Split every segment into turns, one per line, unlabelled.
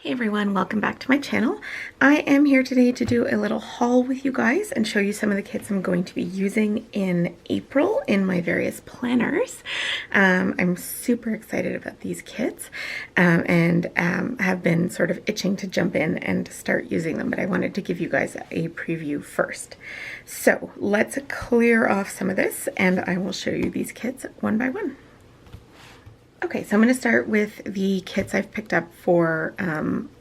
Hey everyone, welcome back to my channel. I am here today to do a little haul with you guys and show you some of the kits I'm going to be using in April in my various planners. I'm super excited about these kits and have been sort of itching to jump in and start using them, but I wanted to give you guys a preview first. So let's clear off some of this and I will show you these kits one by one. Okay, so I'm going to start with the kits I've picked up for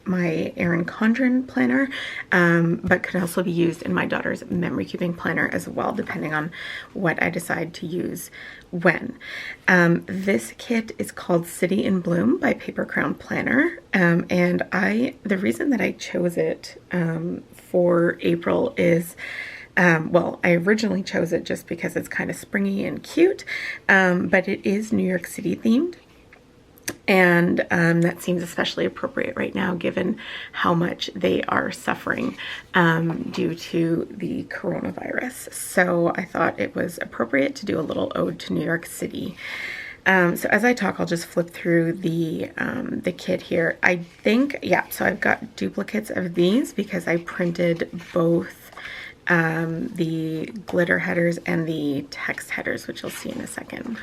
my Erin Condren planner, but could also be used in my daughter's memory keeping planner as well, depending on what I decide to use when. This kit is called City in Bloom by Paper Crown Planner, and the reason that I chose it for April is well, I originally chose it just because it's kind of springy and cute, but it is New York City themed. And that seems especially appropriate right now given how much they are suffering due to the coronavirus. So I thought it was appropriate to do a little ode to New York City. So as I talk, I'll just flip through the kit here. I think, yeah, so I've got duplicates of these because I printed both the glitter headers and the text headers, which you'll see in a second.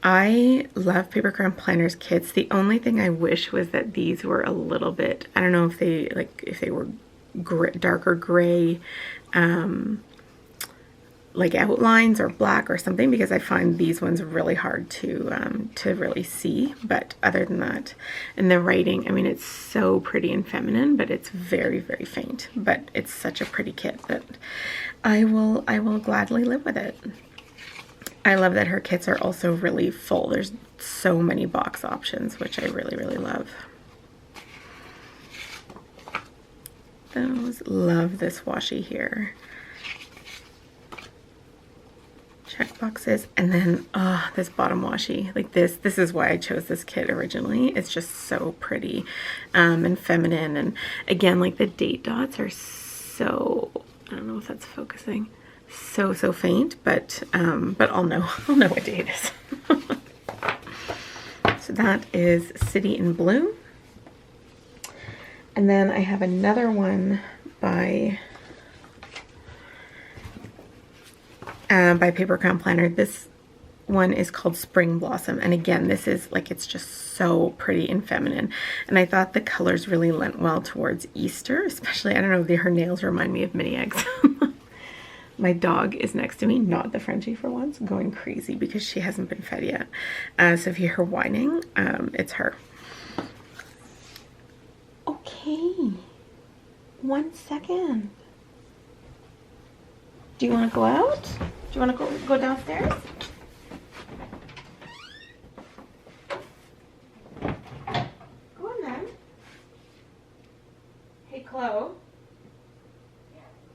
I love Paper Crown Planners kits. The only thing I wish was that these were a little bit, I don't know if they were darker gray, like outlines or black or something, because I find these ones really hard to really see. But other than that, and the writing, I mean, it's so pretty and feminine, but it's very, very faint. But it's such a pretty kit that I will gladly live with it. I love that her kits are also really full. There's so many box options, which I really, really love. Love this washi here. Check boxes, and then this bottom washi, like this is why I chose this kit originally. It's just so pretty and feminine, and again, like the date dots are so, I don't know if that's focusing, so faint, but I'll know what day it is. So that is City in Bloom, and then I have another one by Paper Crown Planner. This one is called Spring Blossom, and again, this is like, it's just so pretty and feminine, and I thought the colors really lent well towards Easter, especially, I don't know, her nails remind me of mini eggs. My dog is next to me, not the Frenchie for once, going crazy because she hasn't been fed yet. So if you hear her whining, it's her. Okay, 1 second. Do you want to go out? Do you want to go downstairs? Go on then. Hey, Chloe.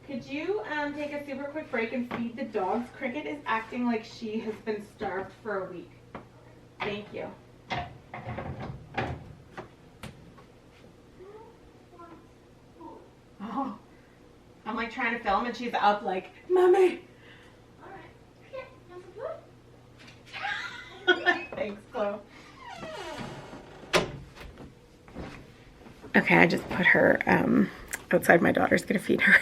Could you take a super quick break and feed the dogs? Cricket is acting like she has been starved for a week. Thank you. Oh, I'm like trying to film and she's up like, Mommy. All right. Okay. Want some food? Thanks, Chloe. Okay, I just put her outside. My daughter's gonna feed her.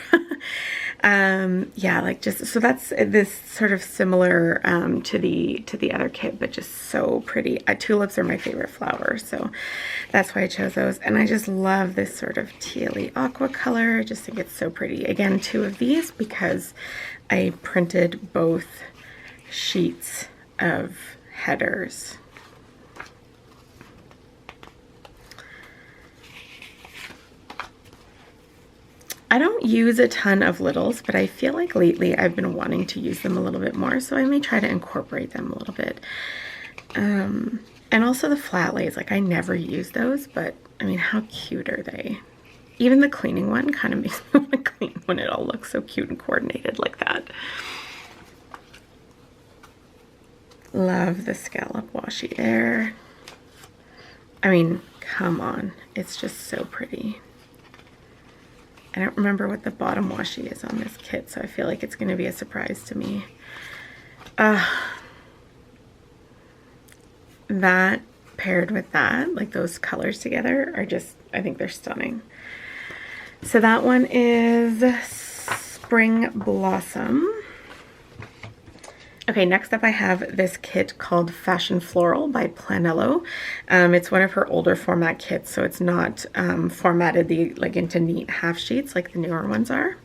Yeah, like just, so that's this sort of similar to the other kit, but just so pretty. Tulips are my favorite flower, so that's why I chose those. And I just love this sort of tealy aqua color. I just think it's so pretty. Again, 2 of these because I printed both sheets of headers. I don't use a ton of littles, but I feel like lately I've been wanting to use them a little bit more, so I may try to incorporate them a little bit. And also the flat lays, like I never use those, but I mean, how cute are they? Even the cleaning one kind of makes me want to clean when it all looks so cute and coordinated like that. Love the scallop washi there. I mean, come on, it's just so pretty. I don't remember what the bottom washi is on this kit, so I feel like it's going to be a surprise to me. That paired with that, like those colors together are just, I think they're stunning. So that one is Spring Blossom. Okay, next up I have this kit called Fashion Floral by Planello. It's one of her older format kits, so it's not formatted into neat half sheets like the newer ones are.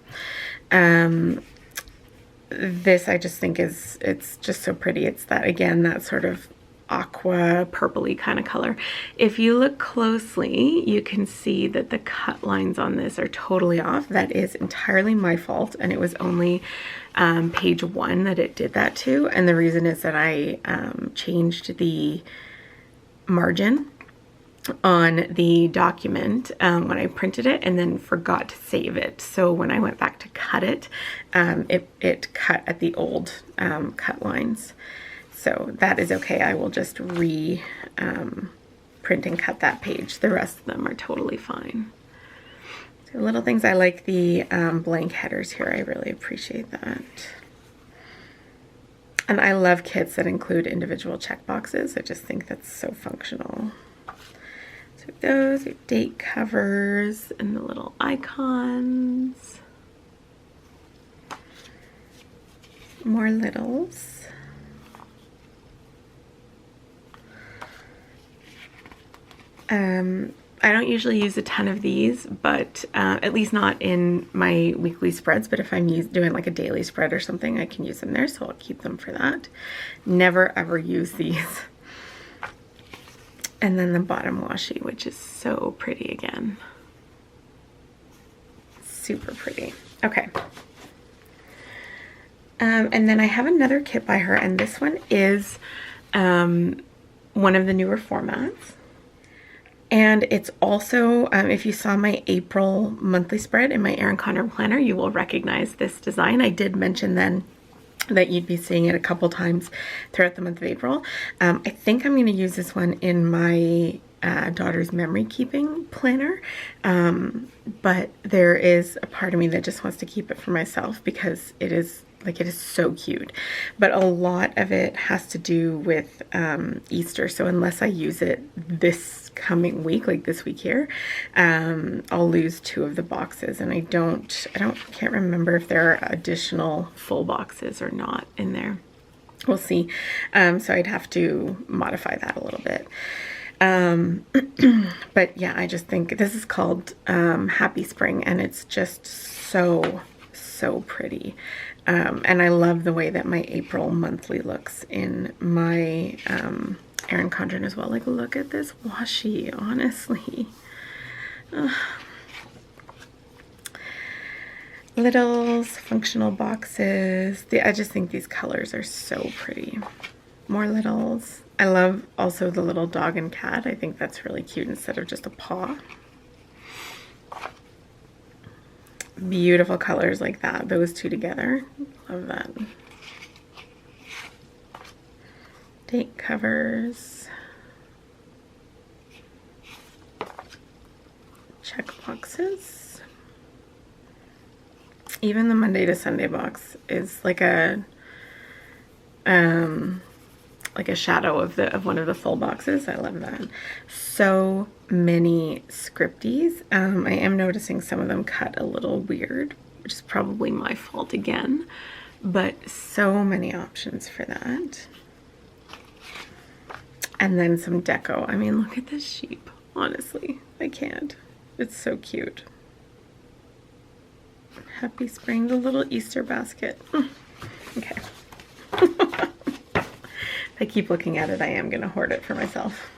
This I just think it's just so pretty. It's that, again, that sort of aqua purpley kind of color. If you look closely, you can see that the cut lines on this are totally off. That is entirely my fault, and it was only page 1 that it did that to, and the reason is that I changed the margin on the document when I printed it and then forgot to save it. So when I went back to cut it, it cut at the old cut lines. So that is okay. I will just print and cut that page. The rest of them are totally fine. So little things, I like the blank headers here. I really appreciate that. And I love kits that include individual checkboxes. I just think that's so functional. So those are date covers and the little icons. More littles. I don't usually use a ton of these, but at least not in my weekly spreads, but if I'm doing like a daily spread or something, I can use them there, so I'll keep them for that. Never ever use these. And then the bottom washi, which is so pretty again. Super pretty. Okay. And then I have another kit by her, and this one is one of the newer formats. And it's also, if you saw my April monthly spread in my Erin Condren planner, you will recognize this design. I did mention then that you'd be seeing it a couple times throughout the month of April. I think I'm going to use this one in my daughter's memory keeping planner, but there is a part of me that just wants to keep it for myself because it is so cute. But a lot of it has to do with Easter, so unless I use it this coming week, like this week here, I'll lose 2 of the boxes, and I can't remember if there are additional full boxes or not in there. We'll see. So I'd have to modify that a little bit. But yeah, I just think this is called Happy Spring, and it's just so pretty. And I love the way that my April monthly looks in my Erin Condren as well. Like, look at this washi, honestly. Ugh. Littles, functional boxes. I just think these colors are so pretty. More littles. I love also the little dog and cat. I think that's really cute instead of just a paw. Beautiful colors like that, those two together. Love that. Date covers. Check boxes. Even the Monday to Sunday box is like a shadow of one of the full boxes. I love that. So many scripties. I am noticing some of them cut a little weird, which is probably my fault again, but so many options for that. And then some deco. I mean, look at this sheep. Honestly, I can't. It's so cute. Happy Spring, the little Easter basket. Okay. If I keep looking at it, I am going to hoard it for myself.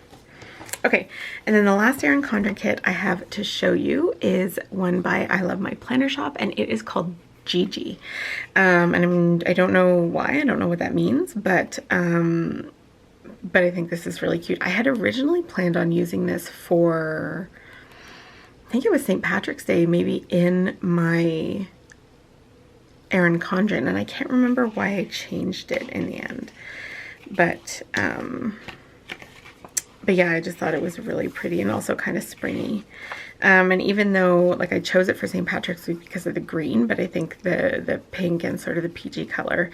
Okay, and then the last Erin Condren kit I have to show you is one by I Love My Planner Shop, and it is called Gigi. And I don't know why, I don't know what that means, but I think this is really cute. I had originally planned on using this for, I think it was St. Patrick's Day, maybe in my Erin Condren, and I can't remember why I changed it in the end. But yeah, I just thought it was really pretty and also kind of springy. And even though, like, I chose it for St. Patrick's Week because of the green, but I think the pink and sort of the peachy color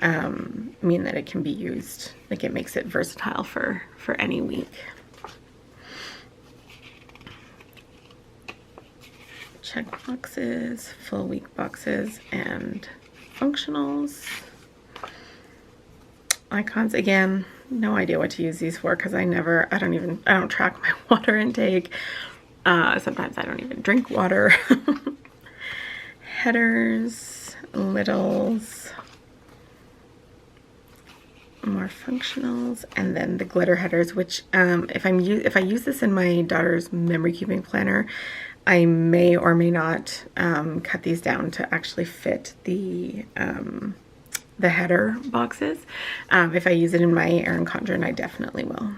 mean that it can be used, like it makes it versatile for any week. check boxes, full week boxes, and functionals. Icons, again, no idea what to use these for because I don't track my water intake. Sometimes I don't even drink water. Headers, littles, more functionals, and then the glitter headers, which if I use this in my daughter's memory keeping planner, I may or may not cut these down to actually fit the header boxes. If I use it in my Erin Condren, I definitely will.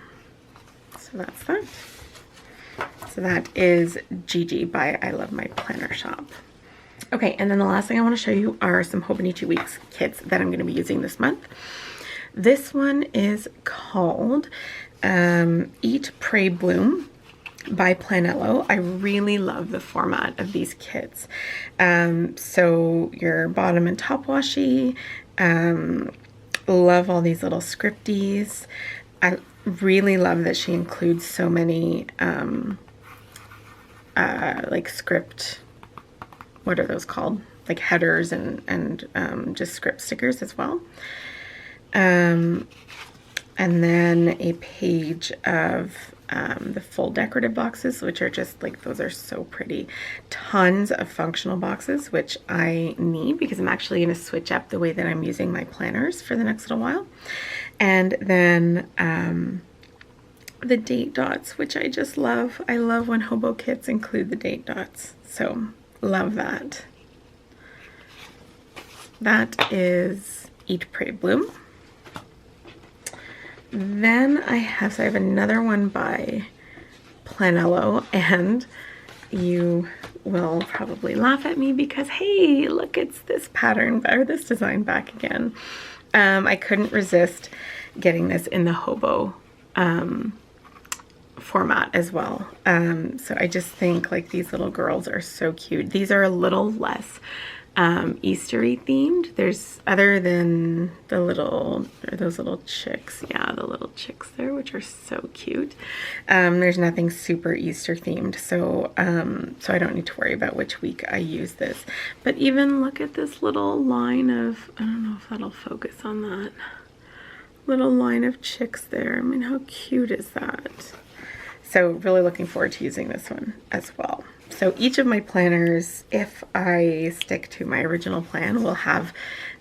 So that's that. So that is Gigi by I Love My Planner Shop. Okay, and then the last thing I want to show you are some Hobonichi Weeks kits that I'm going to be using this month. This one is called Eat, Pray, Bloom by Planello. I really love the format of these kits. So your bottom and top washi. Love all these little scripties. I really love that she includes so many like script, what are those called? Like headers and just script stickers as well. And then a page of the full decorative boxes, which are just like, those are so pretty. Tons of functional boxes, which I need because I'm actually going to switch up the way that I'm using my planners for the next little while. And then the date dots, which I just love. I love when hobo kits include the date dots. So love that. That is Eat, Pray, Bloom. Then I have another one by Planello, and you will probably laugh at me because, hey, look, it's this pattern or this design back again. I couldn't resist getting this in the hobo format as well. So I just think like these little girls are so cute. These are a little less Eastery themed. There's, other than the little, or those little chicks, yeah, the little chicks there, which are so cute. There's nothing super Easter themed, so so I don't need to worry about which week I use this. But even look at this little line of, I don't know if that'll focus on that little line of chicks there. I mean, how cute is that? So really looking forward to using this one as well. So each of my planners, if I stick to my original plan, will have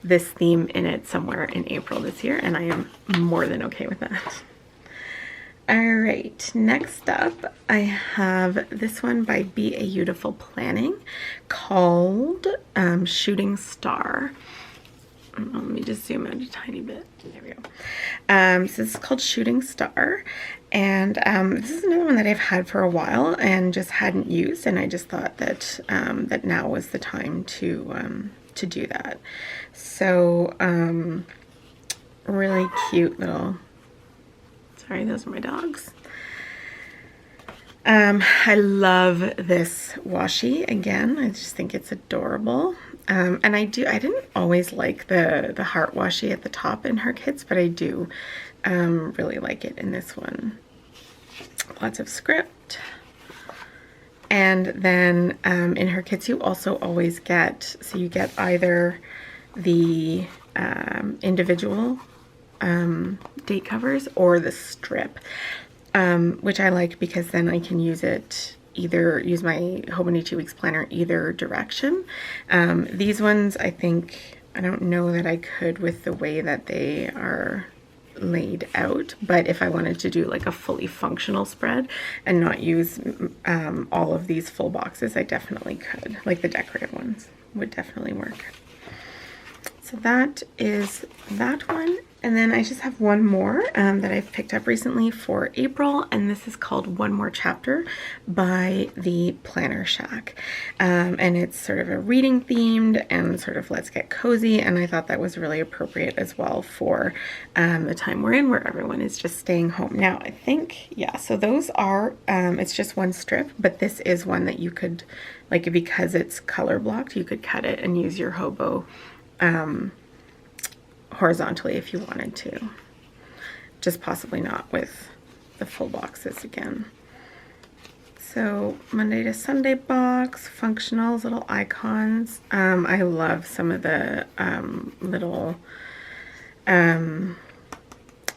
this theme in it somewhere in April this year, and I am more than okay with that. All right, next up, I have this one by Be a Beautiful Planning called Shooting Star. Let me just zoom out a tiny bit. There we go. So this is called Shooting Star, and this is another one that I've had for a while and just hadn't used, and I just thought that that now was the time to do that. So really cute little. Sorry, those are my dogs. I love this washi again. I just think it's adorable. And I didn't always like the heart washi at the top in her kits, but I do really like it in this one. Lots of script. And then in her kits you also always get, so you get either the individual date covers or the strip, which I like because then I can use it, use my Hobonichi Weeks planner either direction. These ones, I don't know that I could with the way that they are laid out, but if I wanted to do like a fully functional spread and not use all of these full boxes, I definitely could. Like the decorative ones would definitely work. So that is that one. And then I just have one more that I've picked up recently for April, and this is called One More Chapter by the Planner Shack. And it's sort of a reading themed and sort of let's get cozy, and I thought that was really appropriate as well for the time we're in where everyone is just staying home. Now I think, yeah, so those are, it's just one strip, but this is one that you could, like, because it's color blocked, you could cut it and use your hobo horizontally if you wanted to, just possibly not with the full boxes again. So Monday to Sunday box, functionals, little icons. I love some of the little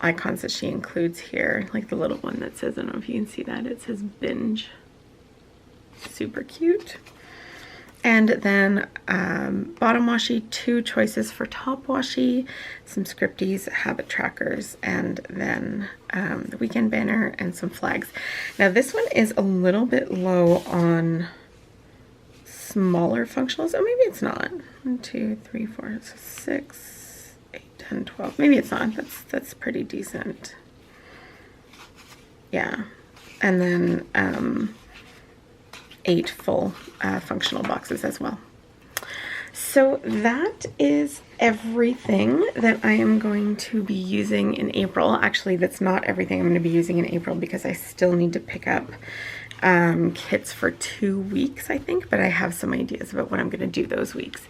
icons that she includes here, like the little one that says, I don't know if you can see that, it says binge. Super cute. And then bottom washi, 2 choices for top washi, some scripties, habit trackers, and then the weekend banner and some flags. Now this one is a little bit low on smaller functionals. Oh, maybe it's not. 1, 2, 3, 4, 6, 8, 10, 12. Maybe it's not. That's pretty decent. Yeah. And then 8 full functional boxes as well. So that is everything that I am going to be using in April. Actually, that's not everything I'm going to be using in April because I still need to pick up kits for 2 weeks, I think, but I have some ideas about what I'm going to do those weeks.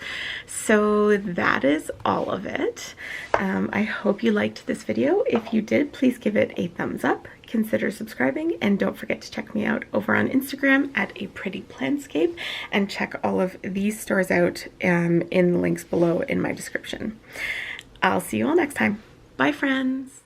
So that is all of it. I hope you liked this video. If you did, please give it a thumbs up, consider subscribing, and don't forget to check me out over on Instagram at A Pretty Planscape, and check all of these stores out in the links below in my description. I'll see you all next time. Bye, friends.